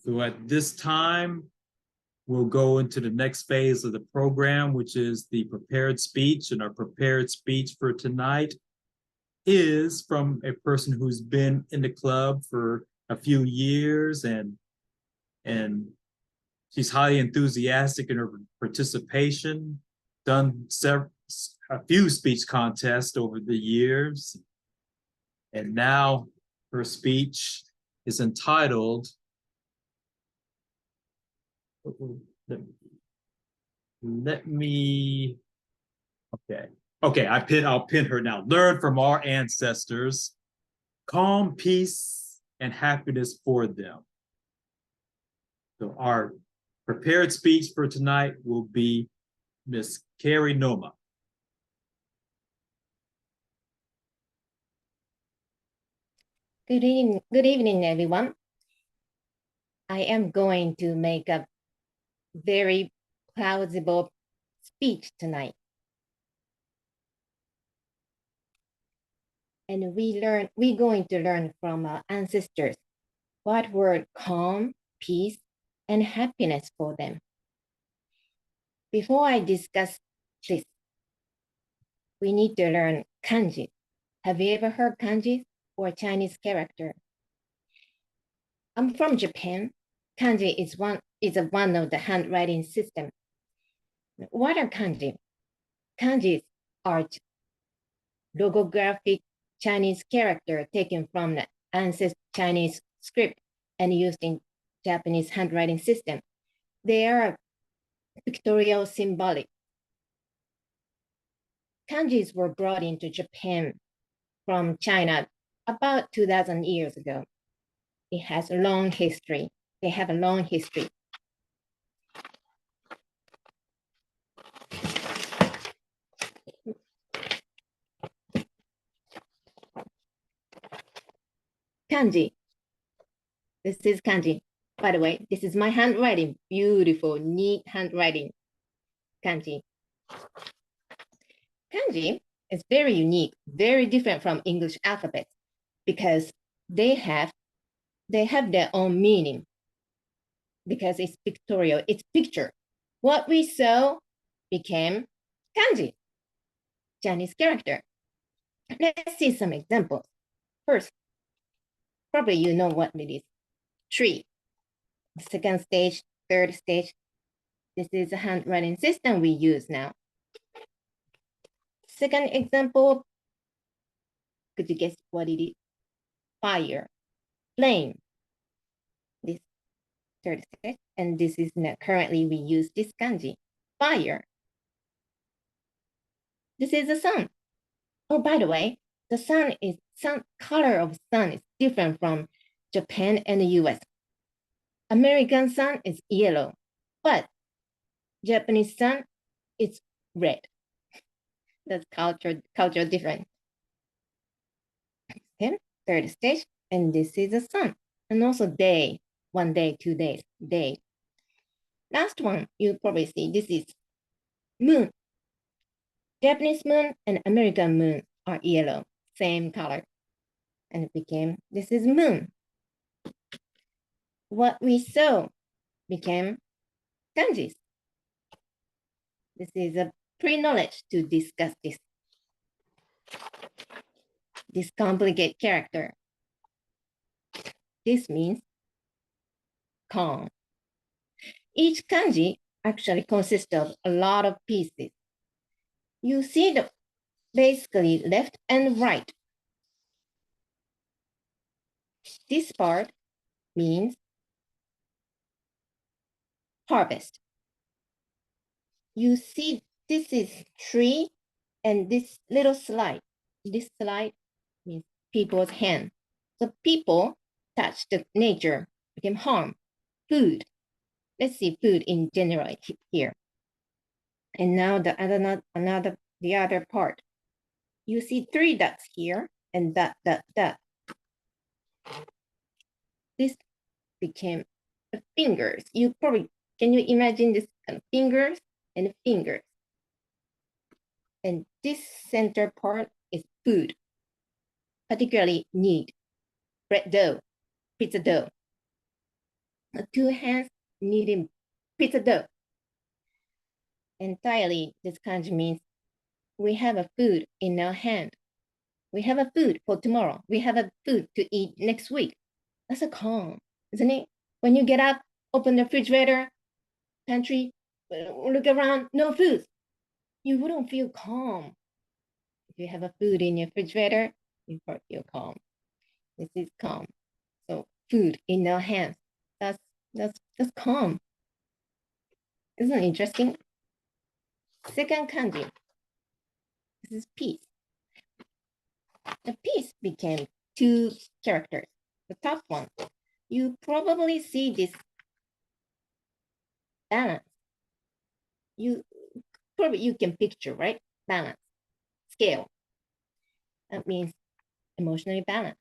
So at this time, we'll go into the next phase of the program, which is the prepared speech. And our prepared speech for tonight is from a person who's been in the club for a few years, and she's highly enthusiastic in her participation, done a few speech contests over the years. And now her speech is entitled, let me, okay, I'll pin her now. Learn from our ancestors, calm, peace, and happiness for them. So our prepared speech for tonight will be Miss Carrie Noma. Good evening, everyone. I am going to make a very plausible speech tonight. And we're going to learn from our ancestors what were calm, peace, and happiness for them. Before I discuss this, we need to learn kanji. Have you ever heard kanji or Chinese character? I'm from Japan. Kanji is one of the handwriting system. What are kanji? Kanji are logographic Chinese character taken from the ancestral Chinese script and used in Japanese handwriting system. They are pictorial symbolic. Kanjis were brought into Japan from China about 2,000 years ago. It has a long history. They have a long history. Kanji. This is kanji. By the way, this is my handwriting. Beautiful, neat handwriting. Kanji. Kanji is very unique, very different from English alphabet because they have their own meaning because it's pictorial, it's picture. What we saw became kanji, Chinese character. Let's see some examples. First, probably you know what it is. Tree. Second stage, third stage. This is a handwriting system we use now. Second example, could you guess what it is? Fire, flame. This third stage, and this is now currently we use this kanji, fire. This is the sun. Oh, by the way, the sun color of sun is different from Japan and the US. American sun is yellow, but Japanese sun is red. That's culture different. Okay, third stage, and this is the sun. And also day, 1 day, 2 days, day. Last one, you probably see, this is moon. Japanese moon and American moon are yellow, same color. And it became, this is moon. What we saw became kanjis. This is a pre-knowledge to discuss this complicated character. This means calm. Each kanji actually consists of a lot of pieces. You see the basically left and right. This part means harvest. You see this is tree and this little slide. This slide means people's hand. So people touch the nature, became harm, food. Let's see food in general here. And now the other part. You see 3 dots here and dot. This became fingers. Can you imagine this kind of fingers and fingers? And this center part is food, particularly knead, bread dough, pizza dough. 2 hands kneading pizza dough. Entirely, this kanji means we have a food in our hand. We have a food for tomorrow. We have a food to eat next week. That's a calm, isn't it? When you get up, open the refrigerator, pantry, look around, no food. You wouldn't feel calm. If you have a food in your refrigerator, you feel calm. This is calm. So food in our hands. That's calm. Isn't it interesting? Second kanji. This is peace. The peace became 2 characters. The top one, you probably see this balance. You can picture, right? Balance, scale. That means emotionally balanced.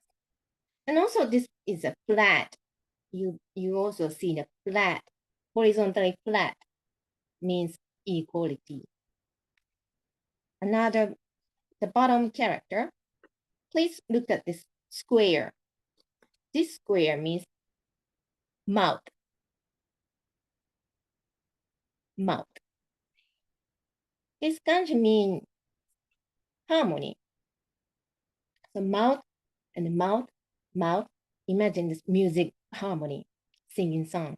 And also this is a flat. You also see the flat, horizontally flat means equality. Another, the bottom character, please look at this square. This square means mouth. Mouth. This kanji means harmony. So mouth and mouth, mouth. Imagine this music harmony, singing song.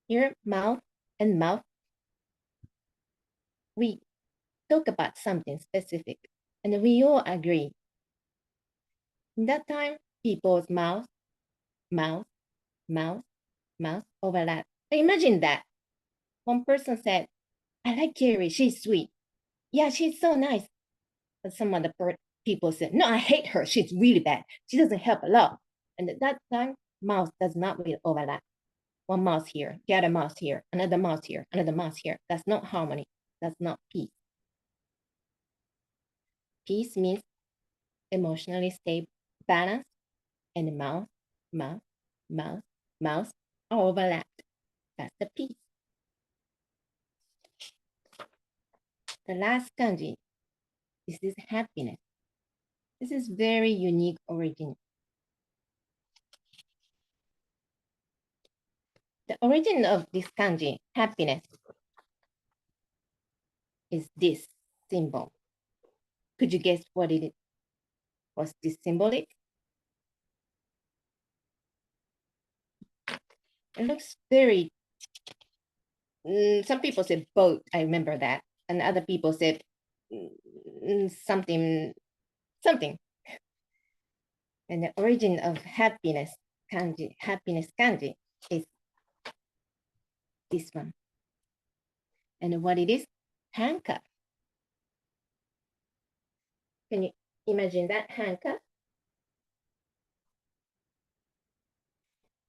Here, mouth and mouth. We talk about something specific, and we all agree. In that time, people's mouth, mouth, mouth, mouth overlap. Imagine that. One person said, I like Carrie, she's sweet. Yeah, she's so nice. But some other people said, no, I hate her, she's really bad. She doesn't help a lot. And at that time, mouth does not really overlap. One mouse here, the other mouse here, another mouse here, another mouse here. That's not harmony. That's not peace. Peace means emotionally stable, balanced, and mouth, mouth, mouth, mouth are overlapped. That's the peace. The last kanji, this is happiness. This is very unique origin. The origin of this kanji, happiness, is this symbol. Could you guess what it is? What's this symbol is? It looks very, some people said boat, I remember that. And other people said something. And the origin of happiness kanji is this one. And what it is? Handcuff. Can you imagine that handcuff?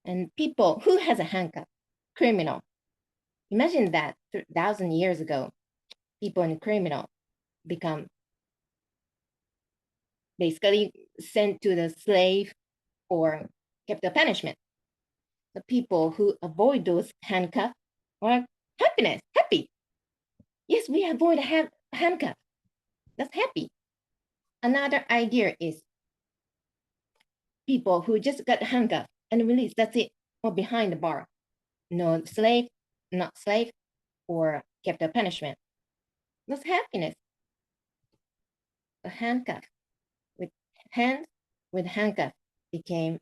And people, who has a handcuff? Criminal. Imagine that 1,000 years ago, people in criminal become basically sent to the slave or capital punishment. The people who avoid those handcuffs are happy. Yes, we avoid handcuffs. That's happy. Another idea is people who just got handcuffed and released, that's it, or behind the bar. No slave, not slave, or capital punishment. That's happiness. A handcuff with hands with handcuff became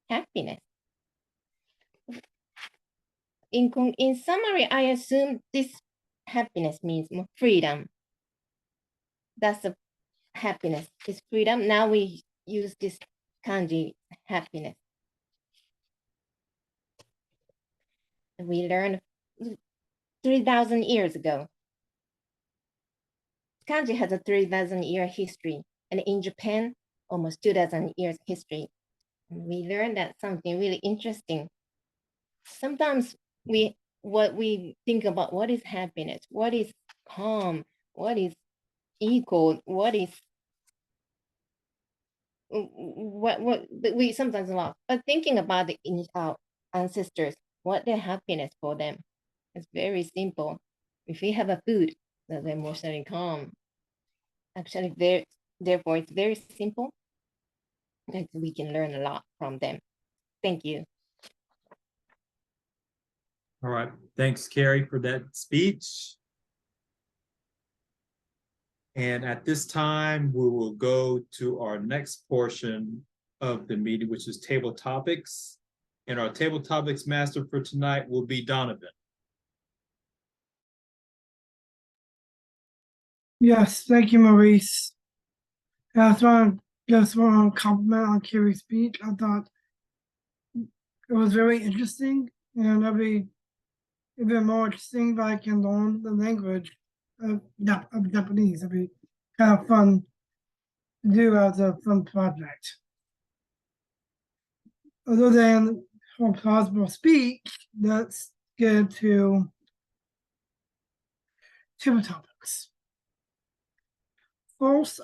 happiness. In summary, I assume this happiness means freedom. That's the happiness, is freedom. Now we use this kanji, happiness. We learned 3,000 years ago. Kanji has a 3,000-year history, and in Japan, almost 2,000 years history. And we learned that something really interesting. Sometimes what we think about, what is happiness, what is calm, what is equal, what we sometimes laugh. But thinking about our ancestors, what their happiness for them, it's very simple. If we have a food, that's emotionally calm. Actually, therefore, it's very simple. And we can learn a lot from them. Thank you. All right. Thanks, Carrie, for that speech. And at this time, we will go to our next portion of the meeting, which is table topics. And our table topics master for tonight will be Donovan. Yes, thank you, Maurice. I just want to compliment on Carrie's speech. I thought it was very interesting, and it'll be even more interesting if I can learn the language of Japanese. It'll be kind of fun to do as a fun project. Other than for plausible speech, let's get into table topics. First,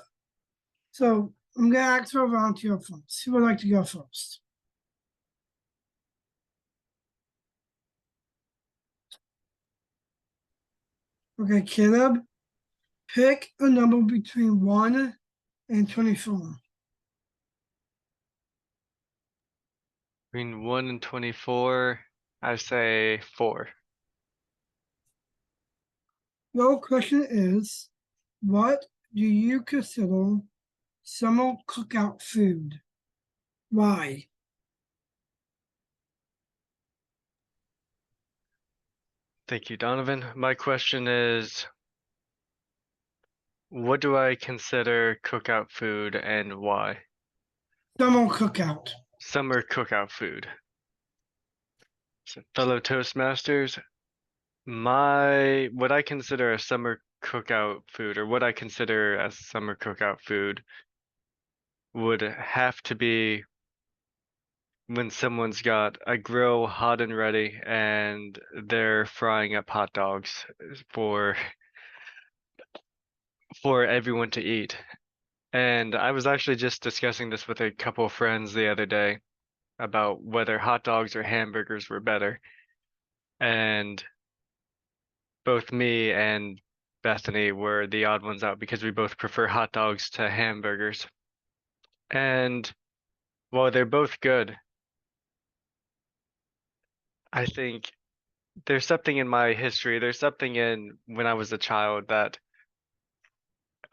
so I'm gonna ask for a volunteer first. Who would like to go first? Okay, Caleb, pick a number between 1 and 24. Between 1 and 24, I say 4. Your question is, what do you consider summer cookout food? Why? Thank you, Donovan. My question is, what do I consider cookout food and why? Summer cookout. Summer cookout food. So, fellow Toastmasters, what I consider a summer cookout food, or what I consider as summer cookout food, would have to be when someone's got a grill hot and ready and they're frying up hot dogs for everyone to eat. And I was actually just discussing this with a couple of friends the other day about whether hot dogs or hamburgers were better. And both me and Bethany were the odd ones out because we both prefer hot dogs to hamburgers. And while they're both good, I think there's something in my history, there's something in when I was a child that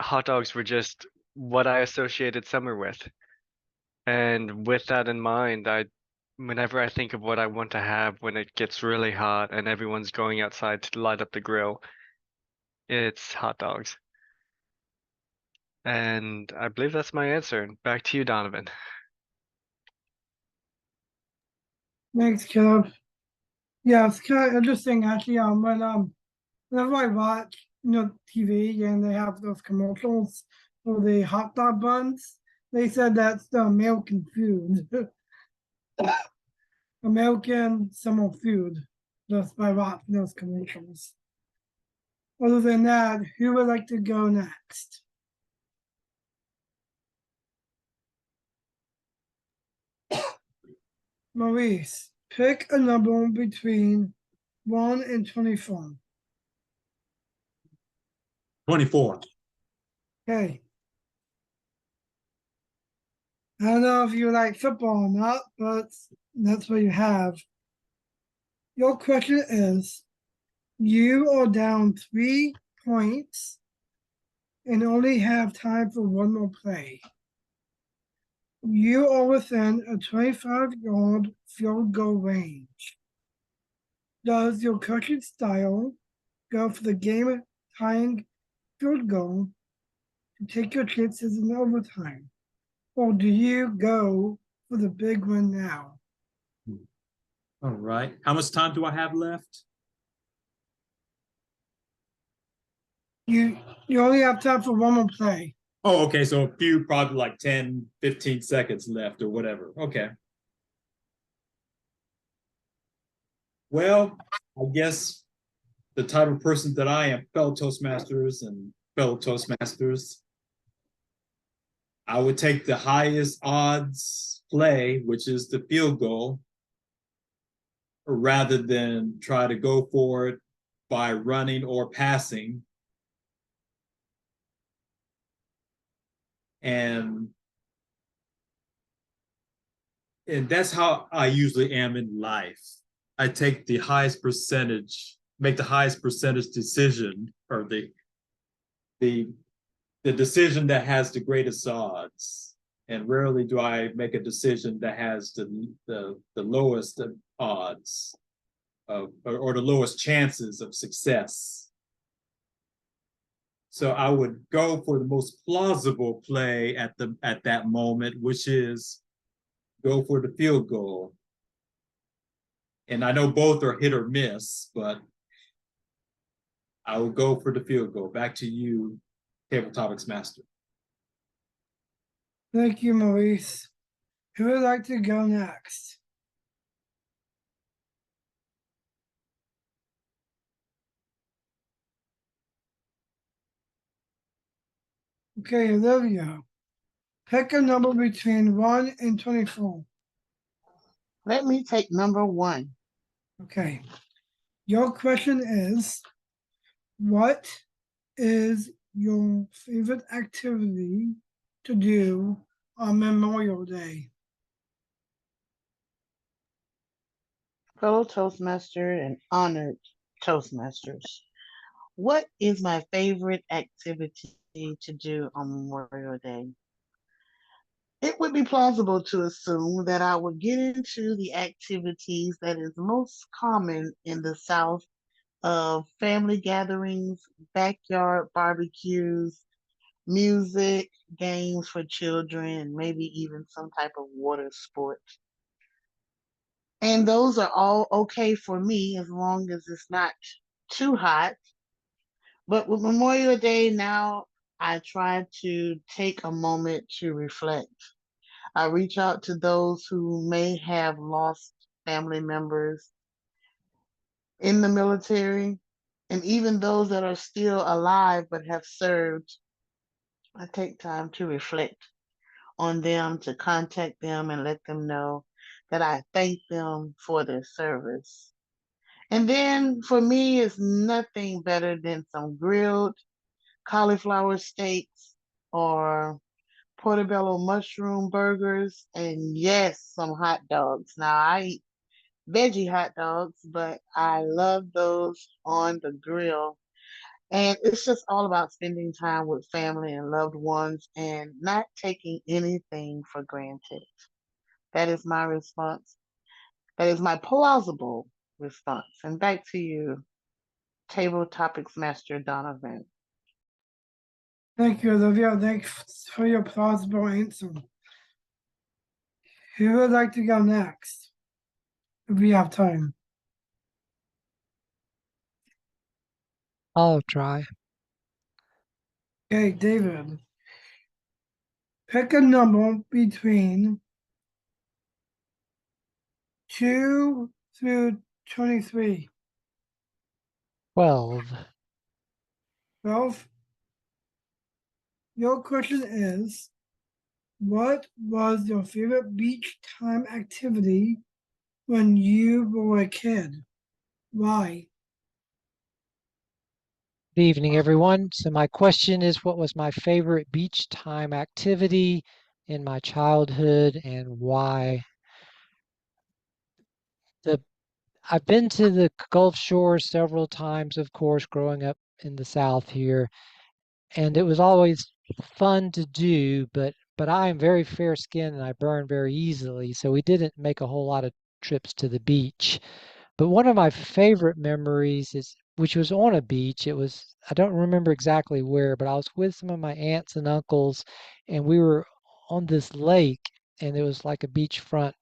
hot dogs were just what I associated summer with. And with that in mind, whenever I think of what I want to have when it gets really hot and everyone's going outside to light up the grill, it's hot dogs. And I believe that's my answer. Back to you, Donovan. Thanks, Caleb. Yeah, it's kind of interesting actually. Whenever I watch TV and they have those commercials for the hot dog buns, they said that's the American food. American summer food, just by watching those commercials. Other than that, who would like to go next? Maurice, pick a number between 1 and 24. 24. Okay. I don't know if you like football or not, but that's what you have. Your question is, you are down 3 points and only have time for one more play. You are within a 25-yard field goal range. Does your coaching style go for the game-tying field goal to take your chances in overtime? Or do you go for the big one now? All right. How much time do I have left? You only have time for one more play. Oh, okay. So a few, probably like 10, 15 seconds left or whatever. Okay. Well, I guess the type of person that I am, fellow Toastmasters, I would take the highest odds play, which is the field goal, rather than try to go for it by running or passing. And that's how I usually am in life. I take the highest percentage, make the highest percentage decision, or the decision that has the greatest odds. And rarely do I make a decision that has the lowest odds of, or the lowest chances of success. So I would go for the most plausible play at that moment, which is go for the field goal. And I know both are hit or miss, but I will go for the field goal. Back to you, Table Topics Master. Thank you, Maurice. Who would like to go next? Okay, Olivia. Pick a number between 1 and 24. Let me take number 1. Okay. Your question is, what is your favorite activity to do on Memorial Day? Fellow Toastmaster and honored Toastmasters. What is my favorite activity to do on Memorial Day? It would be plausible to assume that I would get into the activities that is most common in the South of family gatherings, backyard barbecues, music, games for children, and maybe even some type of water sport. And those are all okay for me as long as it's not too hot. But with Memorial Day now, I try to take a moment to reflect. I reach out to those who may have lost family members in the military, and even those that are still alive but have served. I take time to reflect on them, to contact them and let them know that I thank them for their service. And then for me, it's nothing better than some grilled cauliflower steaks or portobello mushroom burgers, and yes, some hot dogs. Now, I eat veggie hot dogs, but I love those on the grill. And it's just all about spending time with family and loved ones and not taking anything for granted. That is my response. That is my plausible response. And back to you, Table Topics Master Donovan. Thank you, Olivia. Thanks for your plausible answer. Who would like to go next? If we have time. I'll try. Okay, David. Pick a number between 2 through 23. 12. 12. Your question is, what was your favorite beach time activity when you were a kid? Why? Good evening, everyone. So my question is, what was my favorite beach time activity in my childhood and why? I've been to the Gulf Shore several times, of course, growing up in the South here, and it was always fun to do, but I am very fair-skinned and I burn very easily, so we didn't make a whole lot of trips to the beach. But one of my favorite memories is, which was on a beach. I don't remember exactly where, but I was with some of my aunts and uncles, and we were on this lake, and it was like a beachfront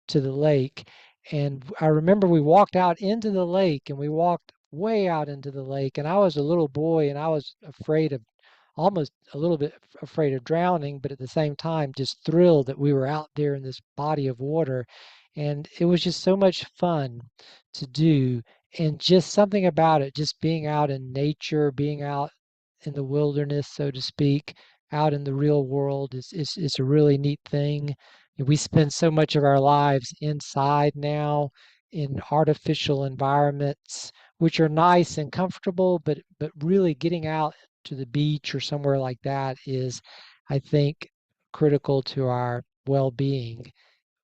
to the lake. And I remember we walked out into the lake, and we walked way out into the lake, and I was a little boy, and I was afraid of almost a little bit afraid of drowning, but at the same time, just thrilled that we were out there in this body of water. And it was just so much fun to do. And just something about it, just being out in nature, being out in the wilderness, so to speak, out in the real world is a really neat thing. We spend so much of our lives inside now in artificial environments, which are nice and comfortable, but really getting out to the beach or somewhere like that is, I think, critical to our well-being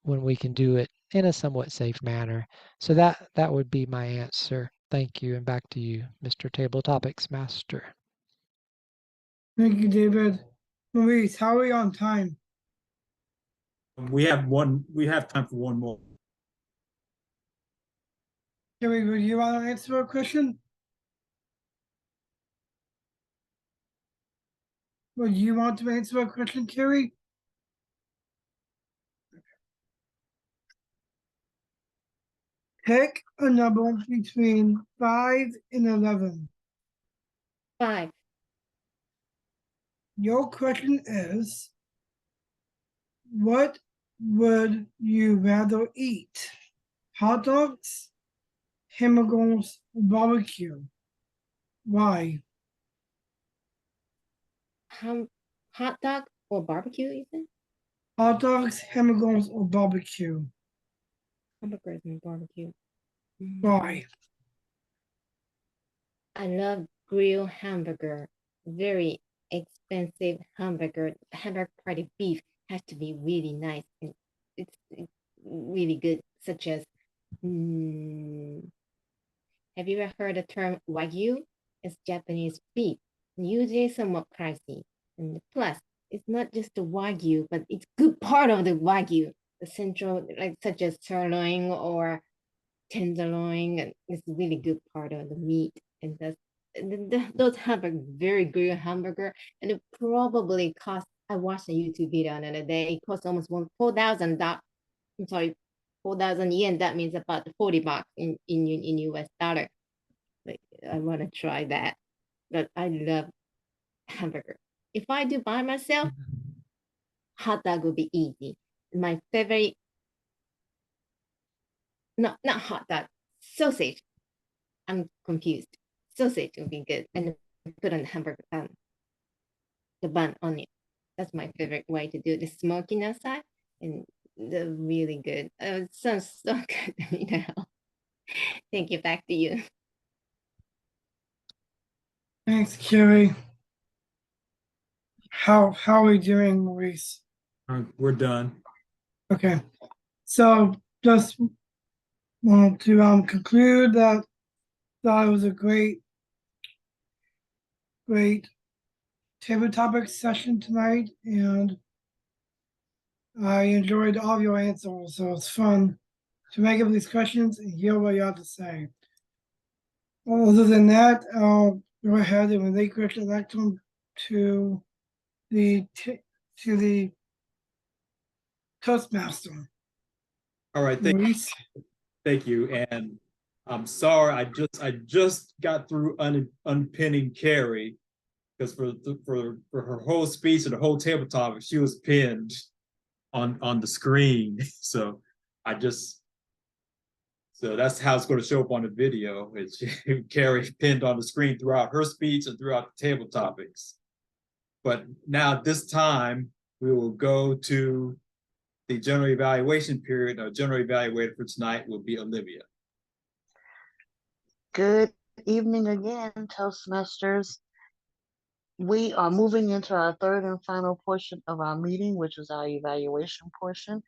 when we can do it in a somewhat safe manner. So that would be my answer. Thank you, and back to you, Mr. Table Topics Master. Thank you, David. Maurice, how are we on time? We have time for one more. Carrie, would you want to answer a question? Would you want to answer a question, Carrie? Pick a number between 5 and 11. 5. Your question is, what would you rather eat? Hot dogs, hamburgers, or barbecue? Why? Hot dog or barbecue, you said? Hot dogs, hamburgers, or barbecue? Hamburgers and barbecue. Why? I love grilled hamburger. Very expensive hamburger. Hamburger party beef has to be really nice and it's really good, such as have you ever heard the term wagyu? It's Japanese beef, usually somewhat pricey. And plus, it's not just the wagyu, but it's good part of the wagyu, the central, like such as sirloin or tenderloin, and it's really good part of the meat. And those hamburgers, very good hamburger, and it probably cost. I watched a YouTube video the other day. It cost almost $4,000. I'm sorry, 4,000 yen. That means about $40 in US dollar. Like, I want to try that, but I love hamburger. If I do by myself, hot dog would be easy. My favorite, not hot dog, sausage. I'm confused. Sausage would be good, and put on the hamburger the bun on it. That's my favorite way to do the smoking outside, and they're really good. It sounds so good to me now. Thank you. Back to you. Thanks, Carrie. How are we doing, Maurice? We're done. Okay. So just want to conclude that thought it was a great table topic session tonight, and I enjoyed all of your answers. So it's fun to make up these questions and hear what you have to say. Other than that, I'll go ahead and relinquish the next one to the Toastmaster. All right, Maurice. thank you. And I'm sorry, I just got through unpinning Carrie, because for her whole speech and the whole tabletop, she was pinned on the screen. So that's how it's going to show up on the video. It's Carrie pinned on the screen throughout her speech and throughout the table topics. But now at this time, we will go to the general evaluation period. Our general evaluator for tonight will be Olivia. Good evening again, Toastmasters. We are moving into our third and final portion of our meeting, which is our evaluation portion.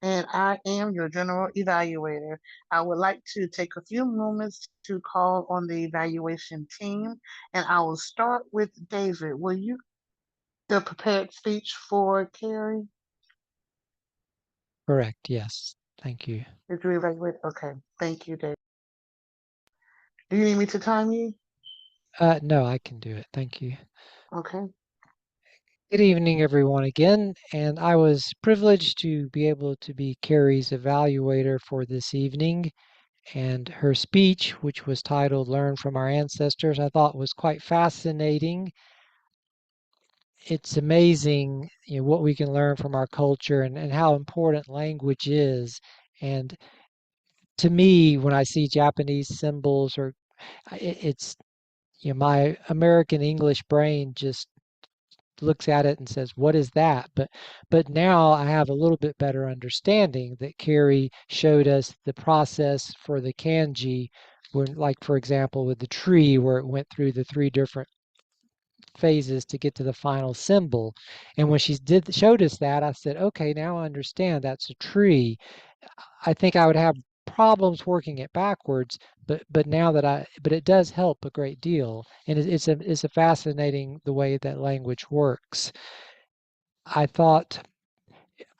And I am your general evaluator. I would like to take a few moments to call on the evaluation team, and I will start with David. Will you the prepared speech for Carrie? Correct, yes. Thank you. Did you evaluate? Okay, thank you, David. Do you need me to time you? No, I can do it. Thank you. Okay. Good evening, everyone, again. And I was privileged to be able to be Carrie's evaluator for this evening. And her speech, which was titled Learn from Our Ancestors, I thought was quite fascinating. It's amazing, what we can learn from our culture and how important language is. And to me, when I see Japanese symbols, or it's, my American English brain just looks at it and says, what is that? But now I have a little bit better understanding that Carrie showed us the process for the kanji, when, like, for example, with the tree, where it went through the 3 different phases to get to the final symbol. And when she showed us that, I said, okay, now I understand that's a tree. I think I would have problems working it backwards, but now that but it does help a great deal, and it's a fascinating the way that language works. I thought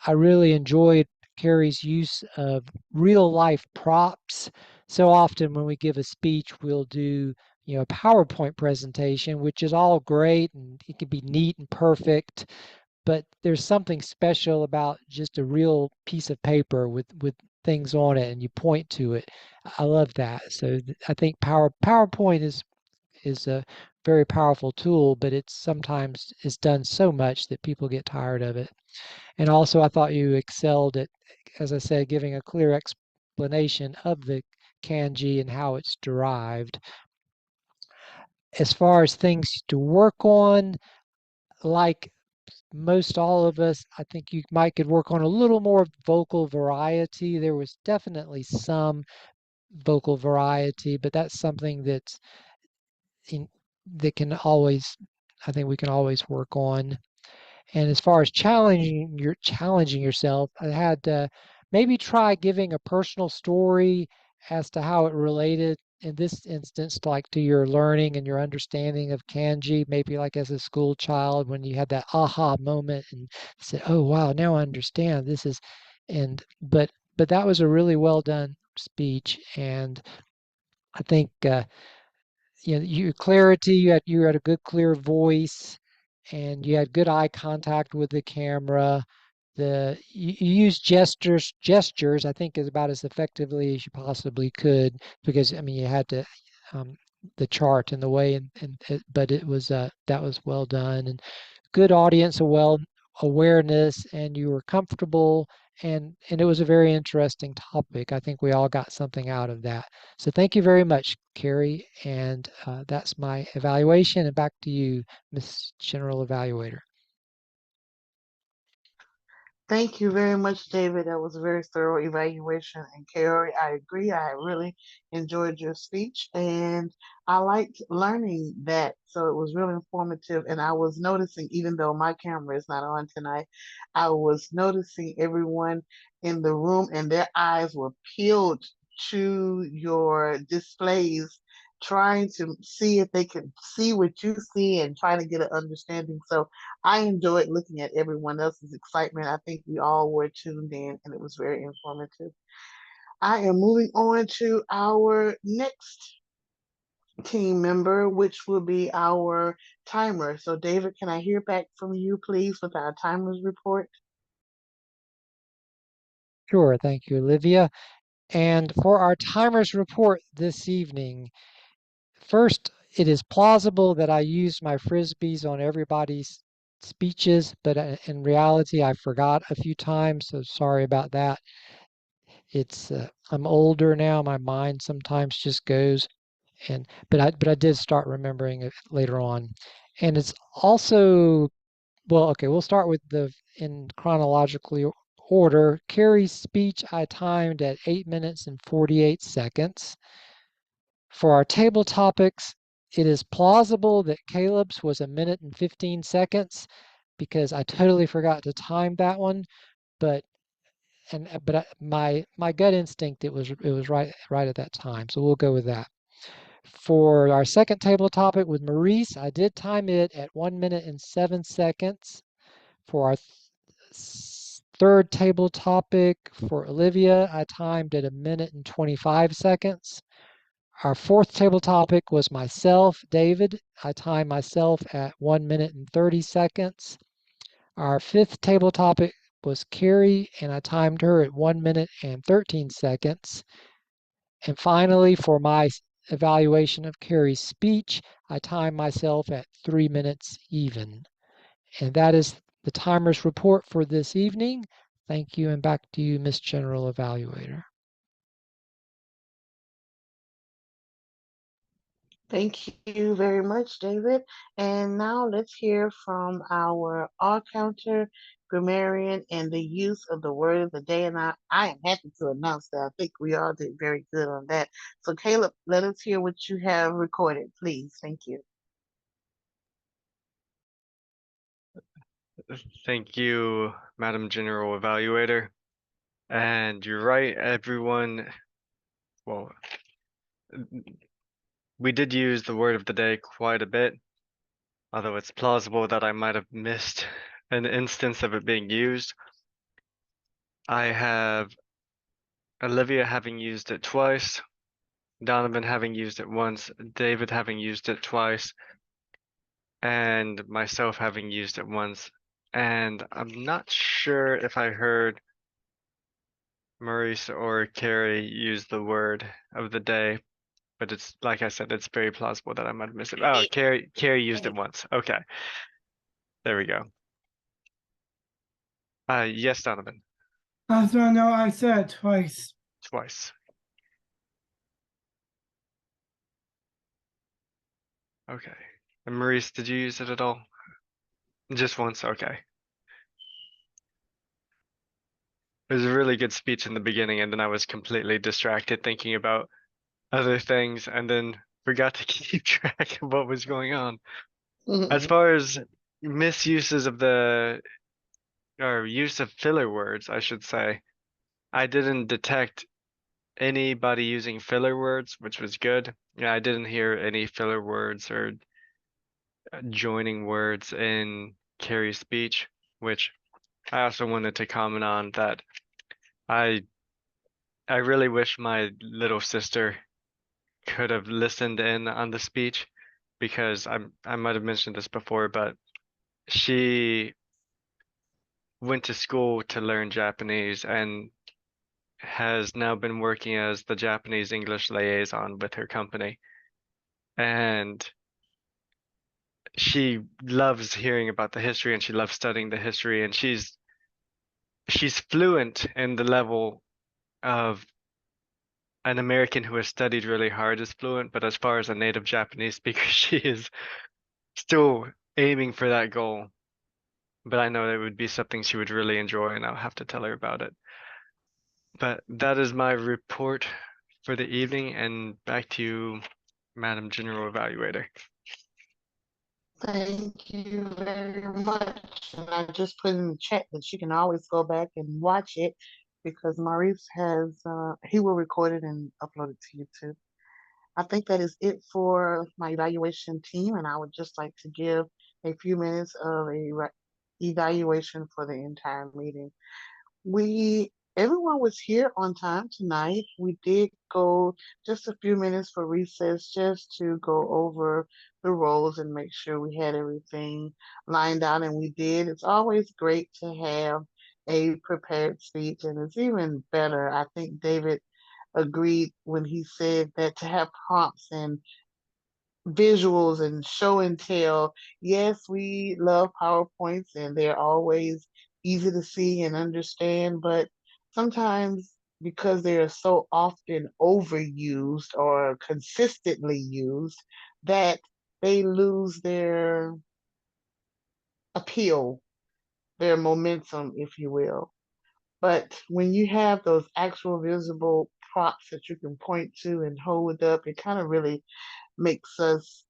I really enjoyed Carrie's use of real life props. So often when we give a speech, we'll do, a PowerPoint presentation, which is all great and it can be neat and perfect, but there's something special about just a real piece of paper with things on it and you point to it. I love that. So I think PowerPoint is a very powerful tool, but it's sometimes it's done so much that people get tired of it. And also, I thought you excelled at, as I said, giving a clear explanation of the kanji and how it's derived. As far as things to work on, like most all of us, I think you might could work on a little more vocal variety. There was definitely some vocal variety, but that's something in, that can always, I think we can always work on. And as far as challenging yourself, I had maybe try giving a personal story as to how it related in this instance, like to your learning and your understanding of kanji. Maybe like as a school child when you had that aha moment and said, "Oh wow, now I understand this is," and but that was a really well done speech, and I think your clarity, you had a good clear voice, and you had good eye contact with the camera. You use gestures I think is about as effectively as you possibly could, because I mean you had to um, the chart and the way, but it was that was well done, and good audience awareness, and you were comfortable, and it was a very interesting topic. I think we all got something out of that. So thank you very much, Carrie, and that's my evaluation. And back to you, Miss General Evaluator. Thank you very much, David. That was a very thorough evaluation. And Carrie, I agree. I really enjoyed your speech and I liked learning that. So it was really informative. And I was noticing, even though my camera is not on tonight, I was noticing everyone in the room and their eyes were peeled to your displays, trying to see if they could see what you see and trying to get an understanding. So I enjoyed looking at everyone else's excitement. I think we all were tuned in and it was very informative. I am moving on to our next team member, which will be our timer. So, David, can I hear back from you, please, with our timers report? Sure, thank you, Olivia. And for our timers report this evening, first, it is plausible that I used my frisbees on everybody's speeches, but in reality, I forgot a few times, so sorry about that. It's I'm older now, my mind sometimes just goes, and but I did start remembering it later on. And it's also, well, okay, we'll start with the in chronological order. Carrie's speech I timed at 8 minutes and 48 seconds. For our table topics, it is plausible that Caleb's was 1 minute and 15 seconds because I totally forgot to time that one. But my gut instinct, it was right at that time, so we'll go with that. For our second table topic with Maurice, I did time it at 1 minute and 7 seconds. For our third table topic for Olivia, I timed at 1 minute and 25 seconds. Our fourth table topic was myself, David. I timed myself at 1 minute and 30 seconds. Our fifth table topic was Carrie, and I timed her at 1 minute and 13 seconds. And finally, for my evaluation of Carrie's speech, I timed myself at 3 minutes even. And that is the timer's report for this evening. Thank you, and back to you, Miss General Evaluator. Thank you very much, David. And now let's hear from our all counter grammarian and the use of the word of the day. And I am happy to announce that I think we all did very good on that. So, Caleb, let us hear what you have recorded, please. Thank you. Thank you, Madam General Evaluator. And you're right, everyone. Well, we did use the word of the day quite a bit, although it's plausible that I might have missed an instance of it being used. I have Olivia having used it twice, Donovan having used it once, David having used it twice, and myself having used it once. And I'm not sure if I heard Maurice or Carrie use the word of the day, but it's like I said, it's very plausible that I might have missed it. Oh, Carrie used it once. Okay, there we go. Yes, Donovan, That's what I know I said twice. twice. Okay. And Maurice, did you use it at all? Just once, okay. It was a really good speech in the beginning, and then I was completely distracted thinking about other things, and then forgot to keep track of what was going on. As far as misuses of or use of filler words, I should say, I didn't detect anybody using filler words, which was good. Yeah, I didn't hear any filler words or joining words in Carrie's speech, which I also wanted to comment on that I I really wish my little sister could have listened in on the speech because I might have mentioned this before, but she went to school to learn Japanese and has now been working as the Japanese English liaison with her company. And she loves hearing about the history and she loves studying the history, and she's fluent in the level of an American who has studied really hard is fluent, but as far as a native Japanese speaker, she is still aiming for that goal. But I know that it would be something she would really enjoy, and I'll have to tell her about it. But that is my report for the evening, and back to you, Madam General Evaluator. Thank you very much. And I just put in the chat that you can always go back and watch it because Maurice has, he will record it and upload it to YouTube. I think that is it for my evaluation team, and I would just like to give a few minutes of a evaluation for the entire meeting. Everyone was here on time tonight. We did go just a few minutes for recess just to go over the roles and make sure we had everything lined out, and we did. It's always great to have a prepared speech, and it's even better. I think David agreed when he said that to have prompts and visuals and show and tell. Yes, we love PowerPoints and they're always easy to see and understand, but sometimes because they are so often overused or consistently used that they lose their appeal, their momentum, if you will. But when you have those actual visible props that you can point to and hold up, it kind of really makes us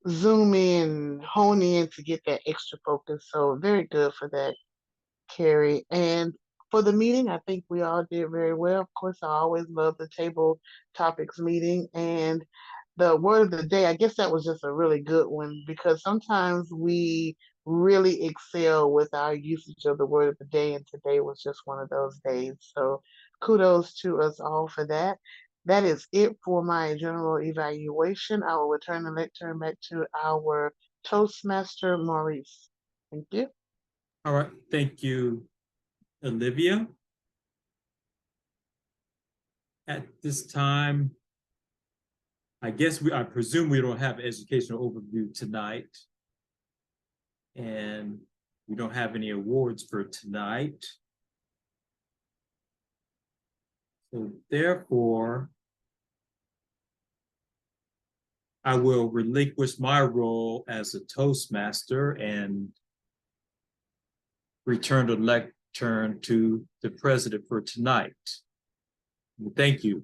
zoom in, hone in to get that extra focus. So very good for that, Carrie. And for the meeting, I think we all did very well. Of course, I always love the table topics meeting and the word of the day. I guess that was just a really good one because sometimes we really excel with our usage of the word of the day, and today was just one of those days. So kudos to us all for that. That is it for my general evaluation. I will return the lectern back to our Toastmaster, Maurice. Thank you. All right, thank you, Olivia. At this time, I presume we don't have an educational overview tonight. And we don't have any awards for tonight. So therefore, I will relinquish my role as a Toastmaster and return the lectern to the president for tonight. Thank you.